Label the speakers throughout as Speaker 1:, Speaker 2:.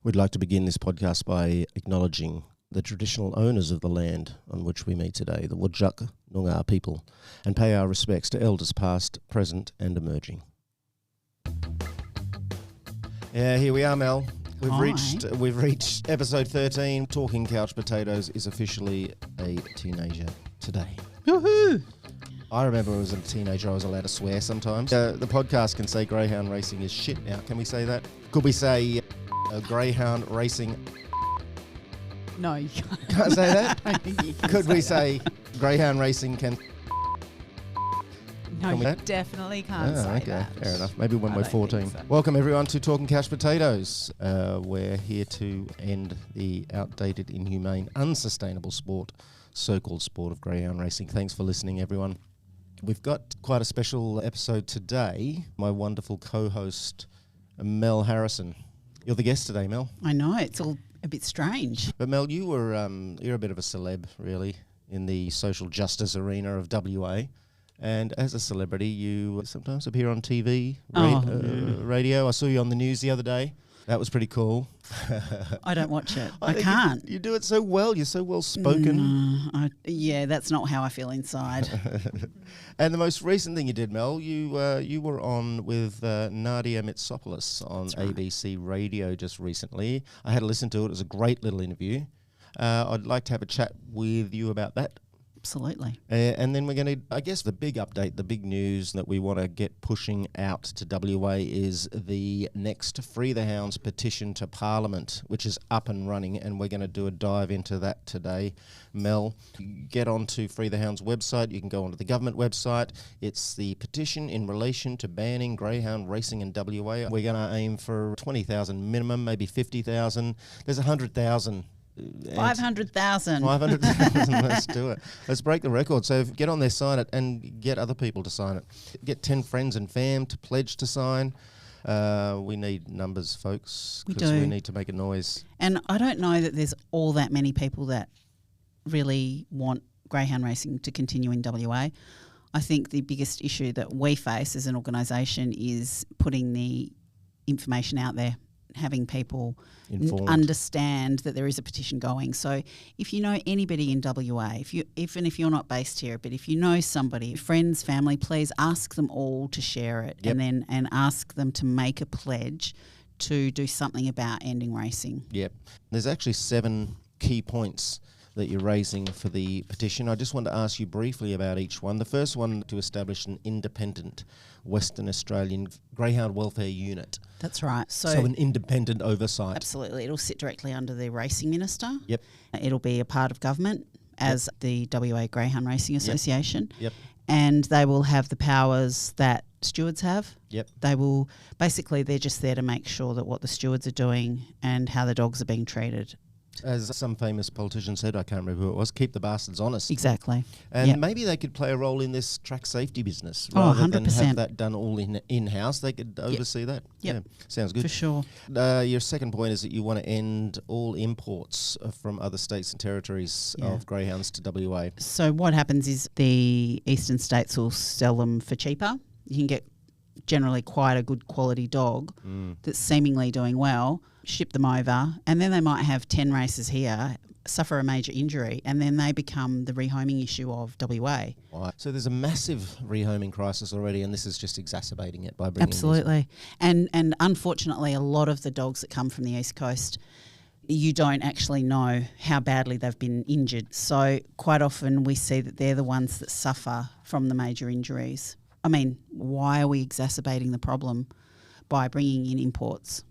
Speaker 1: We'd like to begin this podcast by acknowledging the traditional owners of the land on which we meet today, the Whadjuk Noongar people, and pay our respects to elders past, present and emerging. Yeah, here we are, Mel. We've reached episode 13. Talking Couch Potatoes is officially a teenager today.
Speaker 2: Woohoo!
Speaker 1: I remember when I was a teenager, I was allowed to swear sometimes. The podcast can say greyhound racing is shit now. Can we say that? Could we say greyhound racing?
Speaker 2: No, you can't.
Speaker 1: Can't say that? Could we say greyhound racing can...
Speaker 2: No, you definitely can't say that.
Speaker 1: Fair enough. Maybe when we're 14.
Speaker 2: So.
Speaker 1: Welcome everyone to Talking Couch Potatoes. We're here to end the outdated, inhumane, unsustainable so-called sport of greyhound racing. Thanks for listening, everyone. We've got quite a special episode today. My wonderful co-host, Mel Harrison. You're the guest today, Mel.
Speaker 2: I know, it's all a bit strange.
Speaker 1: But Mel, you're a bit of a celeb, really, in the social justice arena of WA. And as a celebrity, you sometimes appear on TV, radio. I saw you on the news the other day. That was pretty cool.
Speaker 2: I don't watch it. I can't.
Speaker 1: You do it so well. You're so well spoken.
Speaker 2: Yeah, that's not how I feel inside.
Speaker 1: And the most recent thing you did, Mel, you were on with Nadia Mitsopoulos on ABC Radio just recently. I had to listen to it. It was a great little interview. I'd like to have a chat with you about that.
Speaker 2: Absolutely.
Speaker 1: And then we're going to, I guess the big update, the big news that we want to get pushing out to WA is the next Free the Hounds petition to Parliament, which is up and running, and we're going to do a dive into that today. Mel, get onto Free the Hounds website. You can go onto the government website. It's the petition in relation to banning greyhound racing in WA. We're going to aim for 20,000 minimum, maybe 50,000. There's 100,000.
Speaker 2: 500,000.
Speaker 1: 500,000. Let's do it. Let's break the record. So get on there, sign it, and get other people to sign it. Get 10 friends and fam to pledge to sign. We need numbers, folks, because we need to make a noise.
Speaker 2: And I don't know that there's all that many people that really want greyhound racing to continue in WA. I think the biggest issue that we face as an organisation is putting the information out there, having people understand that there is a petition going. So if you know anybody in WA, even if you're not based here, but if you know somebody, friends, family, please ask them all to share it.
Speaker 1: Yep.
Speaker 2: and ask them to make a pledge to do something about ending racing.
Speaker 1: Yep. There's actually 7 key points that you're raising for the petition. I just want to ask you briefly about each one. The first one, to establish an independent Western Australian greyhound welfare unit.
Speaker 2: That's right.
Speaker 1: So an independent oversight.
Speaker 2: Absolutely. It'll sit directly under the Racing Minister.
Speaker 1: Yep.
Speaker 2: It'll be a part of government as the WA Greyhound Racing Association.
Speaker 1: Yep.
Speaker 2: And they will have the powers that stewards have.
Speaker 1: Yep.
Speaker 2: They will, basically, they're just there to make sure that what the stewards are doing and how the dogs are being treated.
Speaker 1: As some famous politician said, I can't remember who it was, keep the bastards honest.
Speaker 2: Exactly.
Speaker 1: And maybe they could play a role in this track safety business.
Speaker 2: Rather 100%.
Speaker 1: Than have that done all in-house, they could oversee that.
Speaker 2: Yep.
Speaker 1: Yeah, sounds good.
Speaker 2: For sure.
Speaker 1: Your second point is that you want to end all imports from other states and territories of greyhounds to WA.
Speaker 2: So what happens is the eastern states will sell them for cheaper. You can get generally quite a good quality dog that's seemingly doing well, ship them over, and then they might have 10 races here, suffer a major injury, and then they become the rehoming issue of WA.
Speaker 1: Right. So there's a massive rehoming crisis already, and this is just exacerbating it by bringing
Speaker 2: Absolutely. And unfortunately, a lot of the dogs that come from the East Coast, you don't actually know how badly they've been injured. So quite often we see that they're the ones that suffer from the major injuries. I mean, why are we exacerbating the problem by bringing in imports?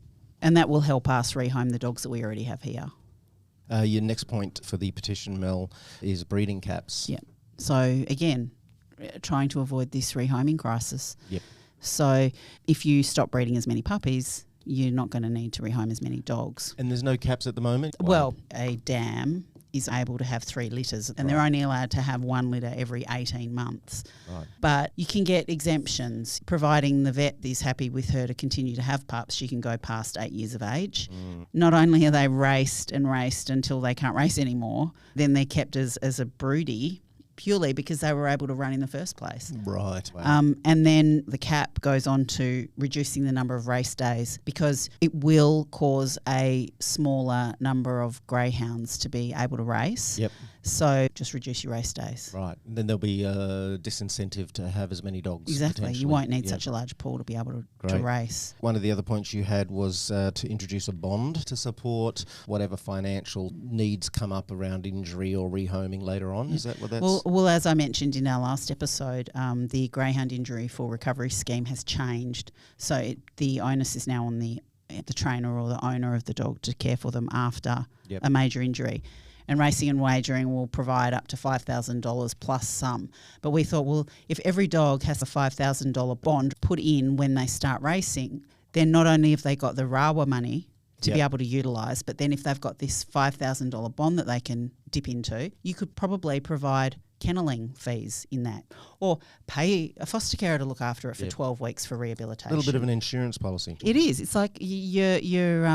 Speaker 2: And that will help us rehome the dogs that we already have here.
Speaker 1: Your next point for the petition, Mel, is breeding caps.
Speaker 2: Yeah. So again, trying to avoid this rehoming crisis.
Speaker 1: Yep.
Speaker 2: So if you stop breeding as many puppies, you're not going to need to rehome as many dogs.
Speaker 1: And there's no caps at the moment?
Speaker 2: Well, a dam is able to have 3 litters and they're only allowed to have 1 litter every 18 months.
Speaker 1: Right.
Speaker 2: But you can get exemptions, providing the vet is happy with her to continue to have pups. She can go past 8 years of age. Not only are they raced until they can't race anymore, then they're kept as a broody purely because they were able to run in the first place.
Speaker 1: Right. Wow.
Speaker 2: And then the cap goes on to reducing the number of race days because it will cause a smaller number of greyhounds to be able to race.
Speaker 1: Yep.
Speaker 2: So just reduce your race days.
Speaker 1: Right. And then there'll be a disincentive to have as many dogs.
Speaker 2: Exactly. You won't need such a large pool to be able to race.
Speaker 1: One of the other points you had was to introduce a bond to support whatever financial needs come up around injury or rehoming later on. Is that what that's...
Speaker 2: Well, as I mentioned in our last episode, the greyhound injury for recovery scheme has changed. So the onus is now on the trainer or the owner of the dog to care for them after a major injury. And Racing and Wagering will provide up to $5,000 plus some. But we thought, well, if every dog has a $5,000 bond put in when they start racing, then not only have they got the RAWA money to be able to utilise, but then if they've got this $5,000 bond that they can dip into, you could probably provide kennelling fees in that, or pay a foster carer to look after it for 12 weeks for rehabilitation.
Speaker 1: A little bit of an insurance policy.
Speaker 2: It is. It's like your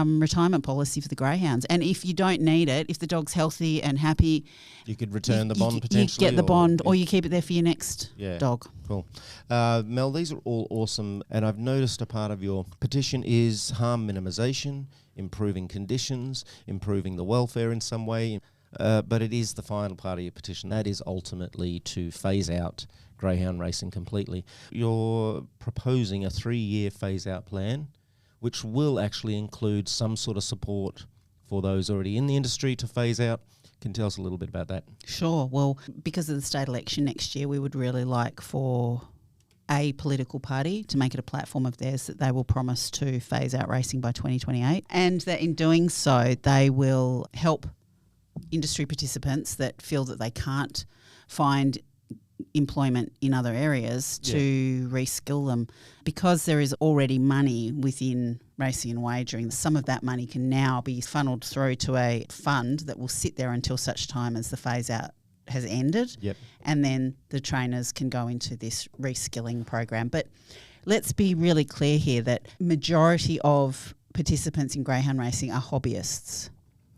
Speaker 2: retirement policy for the greyhounds. And if you don't need it, if the dog's healthy and happy,
Speaker 1: you could return the bond potentially.
Speaker 2: You get the bond, or you keep it there for your next dog.
Speaker 1: Cool. Mel, these are all awesome, and I've noticed a part of your petition is harm minimisation, improving conditions, improving the welfare in some way. But it is the final part of your petition. That is ultimately to phase out greyhound racing completely. You're proposing a 3-year phase-out plan, which will actually include some sort of support for those already in the industry to phase out. Can you tell us a little bit about that?
Speaker 2: Sure. Well, because of the state election next year, we would really like for a political party to make it a platform of theirs that they will promise to phase out racing by 2028, and that in doing so, they will help industry participants that feel that they can't find employment in other areas to reskill them. Because there is already money within Racing and Wagering, some of that money can now be funneled through to a fund that will sit there until such time as the phase out has ended. And then the trainers can go into this reskilling program. But let's be really clear here that majority of participants in greyhound racing are hobbyists.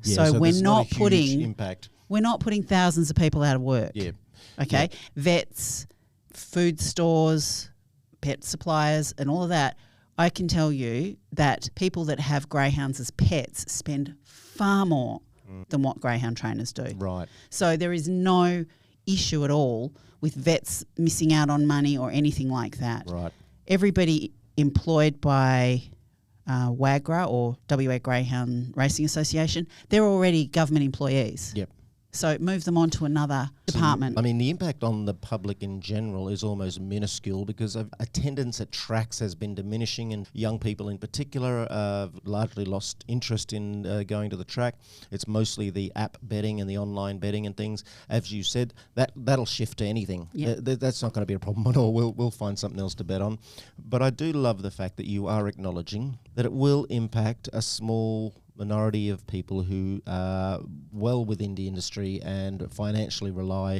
Speaker 2: So we're not putting
Speaker 1: impact.
Speaker 2: We're not putting thousands of people out of work. Okay.
Speaker 1: Yeah.
Speaker 2: Vets, food stores, pet suppliers, and all of that. I can tell you that people that have greyhounds as pets spend far more than what greyhound trainers do.
Speaker 1: Right.
Speaker 2: So there is no issue at all with vets missing out on money or anything like that.
Speaker 1: Right.
Speaker 2: Everybody employed by WAGRA or WA Greyhound Racing Association, they're already government employees.
Speaker 1: Yep.
Speaker 2: So move them on to another department.
Speaker 1: I mean, the impact on the public in general is almost minuscule because attendance at tracks has been diminishing, and young people in particular have largely lost interest in going to the track. It's mostly the app betting and the online betting and things. As you said, that'll shift to anything.
Speaker 2: Yep.
Speaker 1: That's not going to be a problem at all. We'll find something else to bet on. But I do love the fact that you are acknowledging that it will impact a small minority of people who are well within the industry and financially rely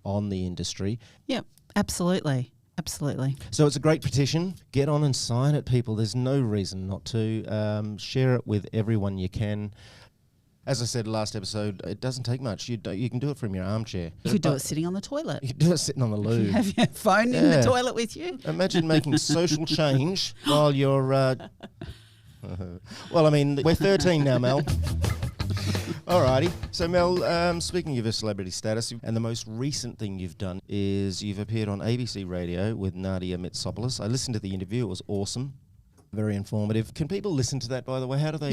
Speaker 1: on the industry.
Speaker 2: Yep, absolutely. Absolutely.
Speaker 1: So it's a great petition. Get on and sign it, people. There's no reason not to. Share it with everyone you can. As I said last episode, it doesn't take much. You can do it from your armchair.
Speaker 2: You could do it sitting on the toilet.
Speaker 1: You could do it sitting on the loo.
Speaker 2: Have your phone in the toilet with you.
Speaker 1: Imagine making social change while you're... well, I mean, we're 13 now, Mel. Alrighty. So, Mel, speaking of your celebrity status, and the most recent thing you've done is you've appeared on ABC Radio with Nadia Mitsopoulos. I listened to the interview. It was awesome. Very informative. Can people listen to that, by the way? How do they...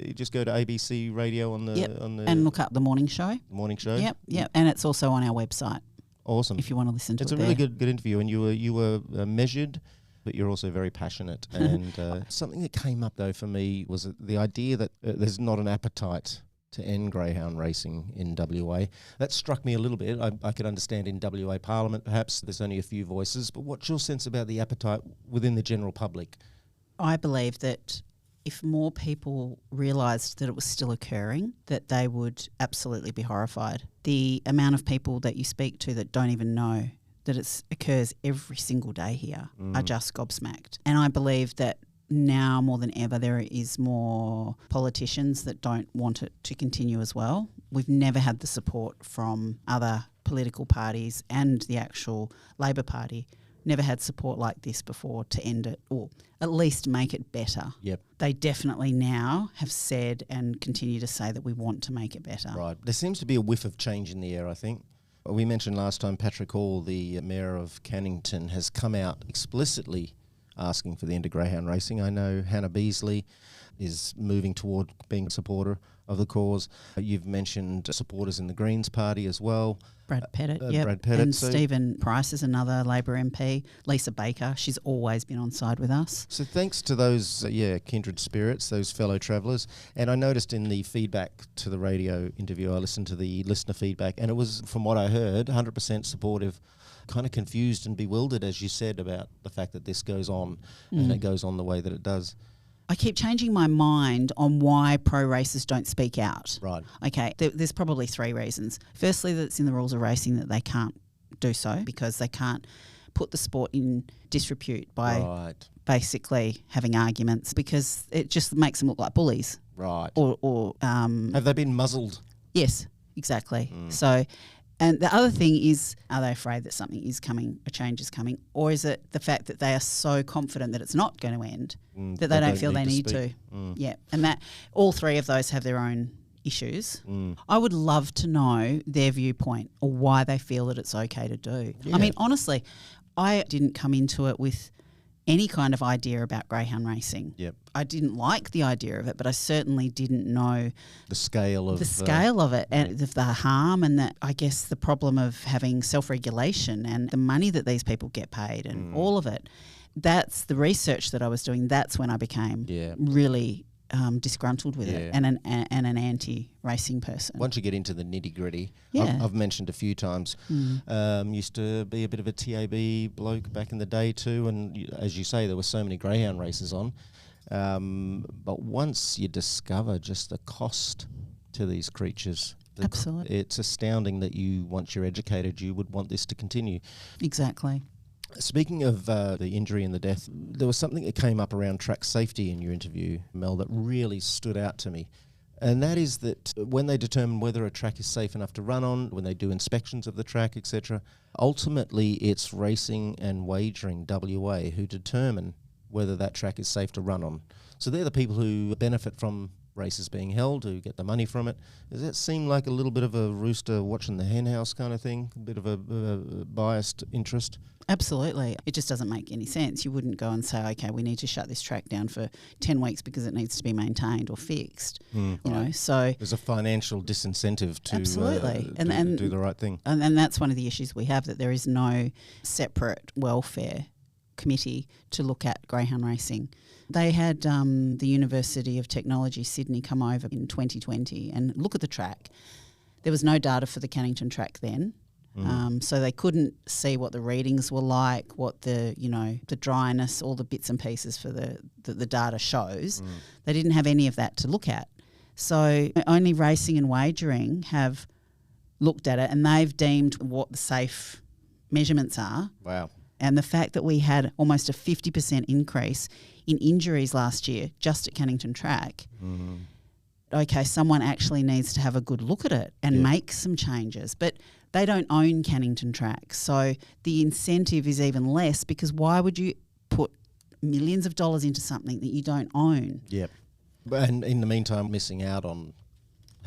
Speaker 1: You just go to ABC Radio on the... on the
Speaker 2: and look up The Morning Show.
Speaker 1: Morning Show?
Speaker 2: Yep. And it's also on our website.
Speaker 1: Awesome.
Speaker 2: If you want to listen to it.
Speaker 1: It's a really good interview, and you were measured, but you're also very passionate. And something that came up, though, for me was the idea that there's not an appetite to end greyhound racing in WA. That struck me a little bit. I could understand in WA Parliament, perhaps there's only a few voices, but what's your sense about the appetite within the general public?
Speaker 2: I believe that if more people realised that it was still occurring, that they would absolutely be horrified. The amount of people that you speak to that don't even know that it occurs every single day here are just gobsmacked. And I believe that now more than ever there is more politicians that don't want it to continue as well. We've never had the support from other political parties and the actual Labor Party. Never had support like this before to end it or at least make it better.
Speaker 1: Yep.
Speaker 2: They definitely now have said and continue to say that we want to make it better.
Speaker 1: Right. There seems to be a whiff of change in the air, I think. We mentioned last time Patrick Hall, the Mayor of Cannington, has come out explicitly asking for the end of greyhound racing. I know Hannah Beasley is moving toward being a supporter of the cause. You've mentioned supporters in the Greens Party as well.
Speaker 2: Brad Pettit,
Speaker 1: Brad Pettit.
Speaker 2: And Stephen Price is another Labor MP. Lisa Baker, she's always been on side with us.
Speaker 1: So thanks to those, kindred spirits, those fellow travellers. And I noticed in the feedback to the radio interview, I listened to the listener feedback, and it was, from what I heard, 100% supportive, kind of confused and bewildered, as you said, about the fact that this goes on and it goes on the way that it does.
Speaker 2: I keep changing my mind on why pro racers don't speak out.
Speaker 1: Right.
Speaker 2: Okay, there's probably three reasons. Firstly, that it's in the rules of racing that they can't do so because they can't put the sport in disrepute by basically having arguments because it just makes them look like bullies.
Speaker 1: Right.
Speaker 2: Or
Speaker 1: have they been muzzled?
Speaker 2: Yes, exactly. So, and the other thing is, are they afraid that something is coming, a change is coming, or is it the fact that they are so confident that it's not going to end that they don't feel they need to? Yeah, and that all three of those have their own issues. I would love to know their viewpoint or why they feel that it's okay to do.
Speaker 1: Yeah.
Speaker 2: I mean, honestly, I didn't come into it with any kind of idea about greyhound racing.
Speaker 1: Yep.
Speaker 2: I didn't like the idea of it, but I certainly didn't know
Speaker 1: the scale of
Speaker 2: it and of the harm and that, I guess, the problem of having self-regulation and the money that these people get paid and all of it. That's the research that I was doing. That's when I became really disgruntled with it and an anti-racing person.
Speaker 1: Once you get into the nitty-gritty,
Speaker 2: Yeah.
Speaker 1: I've mentioned a few times, used to be a bit of a TAB bloke back in the day too, and as you say, there were so many greyhound races on. But once you discover just the cost to these creatures,
Speaker 2: Absolutely.
Speaker 1: It's astounding that once you're educated, you would want this to continue.
Speaker 2: Exactly.
Speaker 1: Speaking of the injury and the death, there was something that came up around track safety in your interview, Mel, that really stood out to me. And that is that when they determine whether a track is safe enough to run on, when they do inspections of the track, etc., ultimately it's Racing and Wagering WA who determine whether that track is safe to run on. So they're the people who benefit from races being held, who get the money from it. Does that seem like a little bit of a rooster watching the hen house kind of thing? A bit of a biased interest?
Speaker 2: Absolutely. It just doesn't make any sense. You wouldn't go and say, okay, we need to shut this track down for 10 weeks because it needs to be maintained or fixed. You know, so
Speaker 1: there's a financial disincentive to
Speaker 2: absolutely
Speaker 1: and do the right thing.
Speaker 2: And that's one of the issues we have, that there is no separate welfare committee to look at greyhound racing. They had the University of Technology Sydney come over in 2020 and look at the track. There was no data for the Cannington track then. So they couldn't see what the readings were like, what the dryness, all the bits and pieces for the data shows. They didn't have any of that to look at. So only Racing and Wagering have looked at it, and they've deemed what the safe measurements are.
Speaker 1: Wow.
Speaker 2: And the fact that we had almost a 50% increase in injuries last year just at Cannington track. Okay, someone actually needs to have a good look at it and make some changes. But they don't own Cannington track, so the incentive is even less, because why would you put millions of dollars into something that you don't own?
Speaker 1: Yep. And in the meantime, missing out on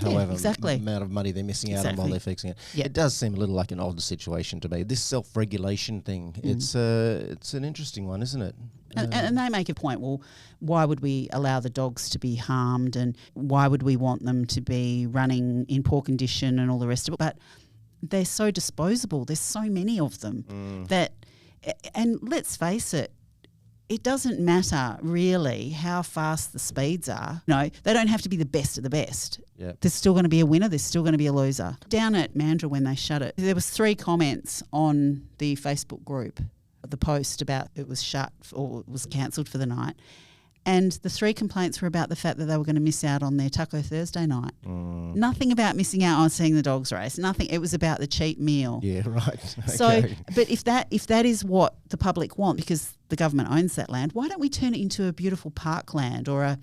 Speaker 1: however amount of money they're missing out on while they're fixing it. It does seem a little like an odd situation to me. This self-regulation thing, it's an interesting one, isn't it?
Speaker 2: And they make a point, well, why would we allow the dogs to be harmed, and why would we want them to be running in poor condition and all the rest of it? But they're so disposable. There's so many of them that, and let's face it, it doesn't matter really how fast the speeds are. No, they don't have to be the best of the best.
Speaker 1: Yep.
Speaker 2: There's still going to be a winner. There's still going to be a loser. Down at Mandurah when they shut it, there was 3 comments on the Facebook group, the post about it was shut or it was cancelled for the night. And the 3 complaints were about the fact that they were going to miss out on their Taco Thursday night. Nothing about missing out on seeing the dogs race. Nothing. It was about the cheap meal.
Speaker 1: Yeah, right.
Speaker 2: So, but if that is what the public want, because the government owns that land, why don't we turn it into a beautiful parkland or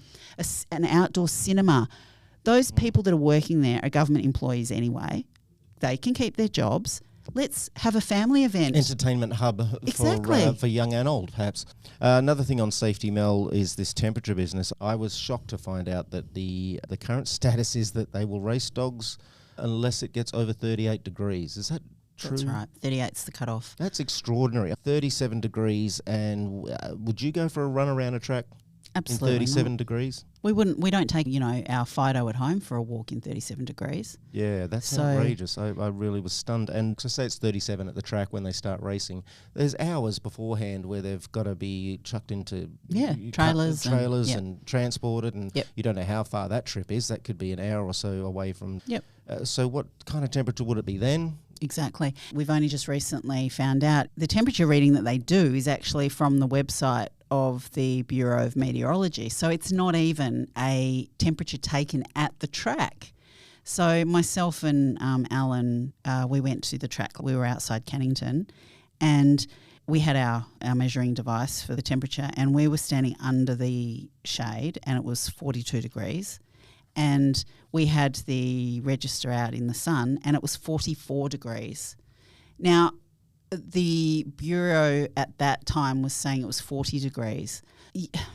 Speaker 2: an outdoor cinema? Those people that are working there are government employees anyway. They can keep their jobs. Let's have a family event.
Speaker 1: Entertainment hub for young and old, perhaps. Another thing on safety, Mel, is this temperature business. I was shocked to find out that the current status is that they will race dogs unless it gets over 38 degrees. Is that true?
Speaker 2: That's right. 38's the cutoff.
Speaker 1: That's extraordinary. 37 degrees, and would you go for a run around a track
Speaker 2: Absolutely
Speaker 1: in 37
Speaker 2: not.
Speaker 1: degrees?
Speaker 2: We don't take, our Fido at home for a walk in 37 degrees.
Speaker 1: Yeah, that's outrageous. I really was stunned. And to say it's 37 at the track when they start racing, there's hours beforehand where they've got to be chucked into
Speaker 2: trailers
Speaker 1: and transported, and you don't know how far that trip is. That could be an hour or so away from.
Speaker 2: Yep.
Speaker 1: So what kind of temperature would it be then?
Speaker 2: Exactly. We've only just recently found out the temperature reading that they do is actually from the website of the Bureau of Meteorology. So it's not even a temperature taken at the track. So myself and Alan, we went to the track. We were outside Cannington and we had our measuring device for the temperature, and we were standing under the shade and it was 42 degrees. And we had the register out in the sun and it was 44 degrees. Now, the Bureau at that time was saying it was 40 degrees.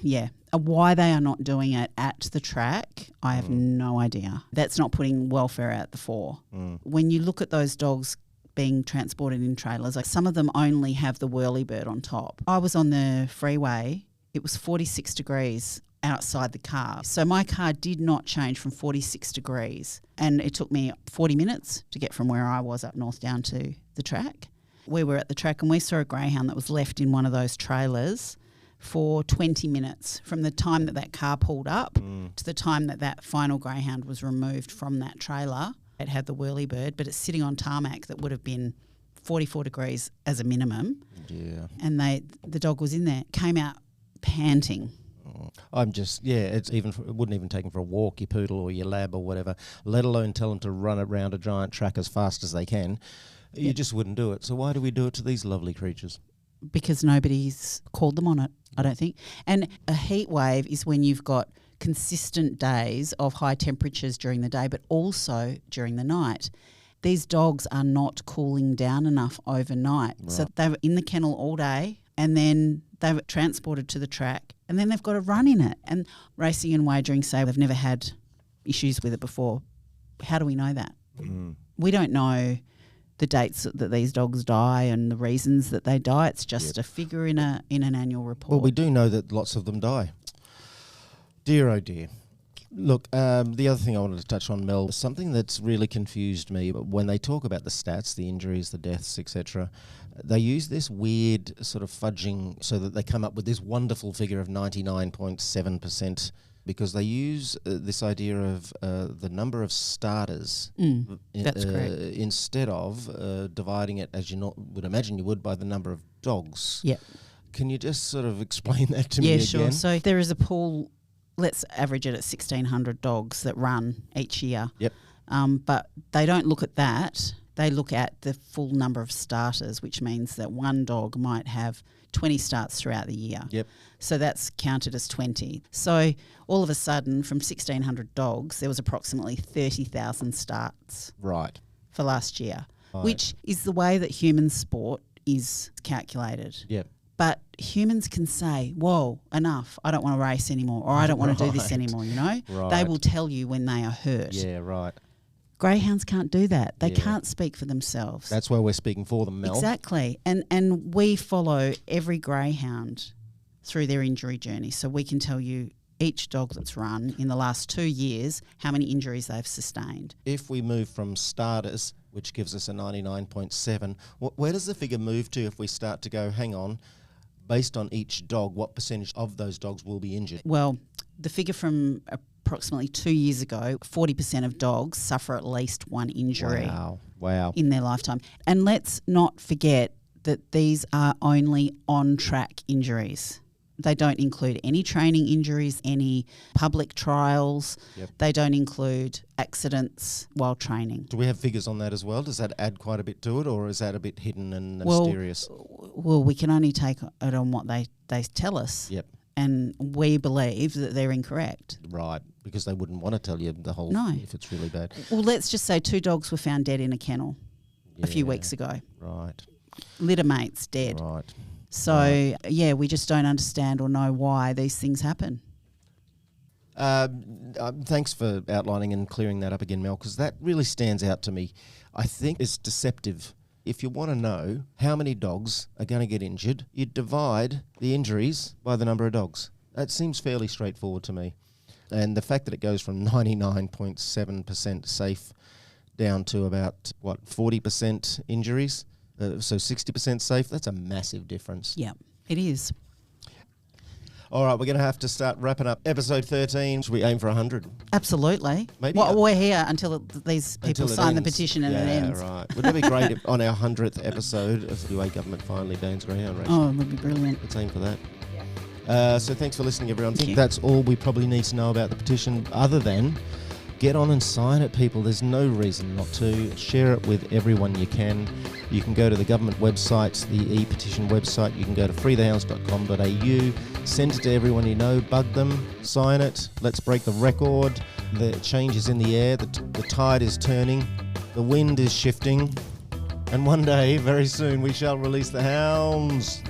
Speaker 2: Yeah. Why they are not doing it at the track, I have no idea. That's not putting welfare at the fore. When you look at those dogs being transported in trailers, like some of them only have the whirlybird on top. I was on the freeway. It was 46 degrees outside the car. So my car did not change from 46 degrees. And it took me 40 minutes to get from where I was up north down to the track. We were at the track and we saw a greyhound that was left in one of those trailers for 20 minutes from the time that car pulled up to the time that final greyhound was removed from that trailer. It had the whirlybird, but it's sitting on tarmac that would have been 44 degrees as a minimum.
Speaker 1: Yeah.
Speaker 2: And the dog was in there, came out panting.
Speaker 1: It wouldn't even take him for a walk, your poodle or your lab or whatever, let alone tell him to run around a giant track as fast as they can. You just wouldn't do it. So why do we do it to these lovely creatures?
Speaker 2: Because nobody's called them on it, I don't think. And a heat wave is when you've got consistent days of high temperatures during the day, but also during the night. These dogs are not cooling down enough overnight. Right. So they were in the kennel all day and then they were transported to the track and then they've got to run in it. And Racing and Wagering say they've never had issues with it before. How do we know that? We don't know the dates that these dogs die and the reasons that they die. It's just a figure in an annual report.
Speaker 1: Well, we do know that lots of them die. Dear, oh dear. Look, the other thing I wanted to touch on, Mel, something that's really confused me, but when they talk about the stats, the injuries, the deaths, etc., they use this weird sort of fudging so that they come up with this wonderful figure of 99.7%. Because they use this idea of the number of starters
Speaker 2: that's correct.
Speaker 1: Instead of dividing it, as you would imagine you would, by the number of dogs.
Speaker 2: Yeah.
Speaker 1: Can you just sort of explain that to me again? Yeah, sure.
Speaker 2: So there is a pool, let's average it at 1,600 dogs that run each year.
Speaker 1: Yep.
Speaker 2: But they don't look at that. They look at the full number of starters, which means that one dog might have 20 starts throughout the year.
Speaker 1: Yep.
Speaker 2: So that's counted as 20. So all of a sudden, from 1,600 dogs, there was approximately 30,000 starts.
Speaker 1: Right.
Speaker 2: For last year, which is the way that human sport is calculated.
Speaker 1: Yep.
Speaker 2: But humans can say, whoa, enough, I don't want to race anymore, or I don't want to do this anymore, Right. They will tell you when they are hurt.
Speaker 1: Yeah, right.
Speaker 2: Greyhounds can't do that. They can't speak for themselves.
Speaker 1: That's why we're speaking for them, Mel.
Speaker 2: Exactly. And we follow every greyhound through their injury journey. So we can tell you each dog that's run in the last 2 years, how many injuries they've sustained.
Speaker 1: If we move from starters, which gives us a 99.7, where does the figure move to if we start to go, hang on, based on each dog, what percentage of those dogs will be injured?
Speaker 2: Well, the figure from approximately 2 years ago, 40% of dogs suffer at least one injury in their lifetime. And let's not forget that these are only on-track injuries. They don't include any training injuries, any public trials.
Speaker 1: Yep.
Speaker 2: They don't include accidents while training.
Speaker 1: Do we have figures on that as well? Does that add quite a bit to it, or is that a bit hidden and mysterious?
Speaker 2: Well, we can only take it on what they tell us.
Speaker 1: Yep.
Speaker 2: And we believe that they're incorrect.
Speaker 1: Right, because they wouldn't want to tell you the whole if it's really bad.
Speaker 2: Well, let's just say 2 dogs were found dead in a kennel a few weeks ago.
Speaker 1: Right.
Speaker 2: Litter mates dead.
Speaker 1: Right.
Speaker 2: So, we just don't understand or know why these things happen.
Speaker 1: Thanks for outlining and clearing that up again, Mel, because that really stands out to me. I think it's deceptive. If you want to know how many dogs are going to get injured, you divide the injuries by the number of dogs. That seems fairly straightforward to me. And the fact that it goes from 99.7% safe down to about, 40% injuries, so 60% safe, that's a massive difference.
Speaker 2: Yeah, it is.
Speaker 1: All right, we're going to have to start wrapping up episode 13. Should we aim for 100?
Speaker 2: Absolutely.
Speaker 1: Maybe
Speaker 2: we're here until these people sign the petition and it ends.
Speaker 1: Yeah, right. Wouldn't it be great if on our 100th episode of the WA government finally bans greyhound racing?
Speaker 2: Oh, it would be brilliant.
Speaker 1: Let's aim for that. So thanks for listening, everyone. I think that's all we probably need to know about the petition, other than get on and sign it, people. There's no reason not to. Share it with everyone you can. You can go to the government website, the e-petition website. You can go to freethehounds.com.au. Send it to everyone you know. Bug them. Sign it. Let's break the record. The change is in the air. The tide is turning. The wind is shifting. And one day, very soon, we shall release the hounds.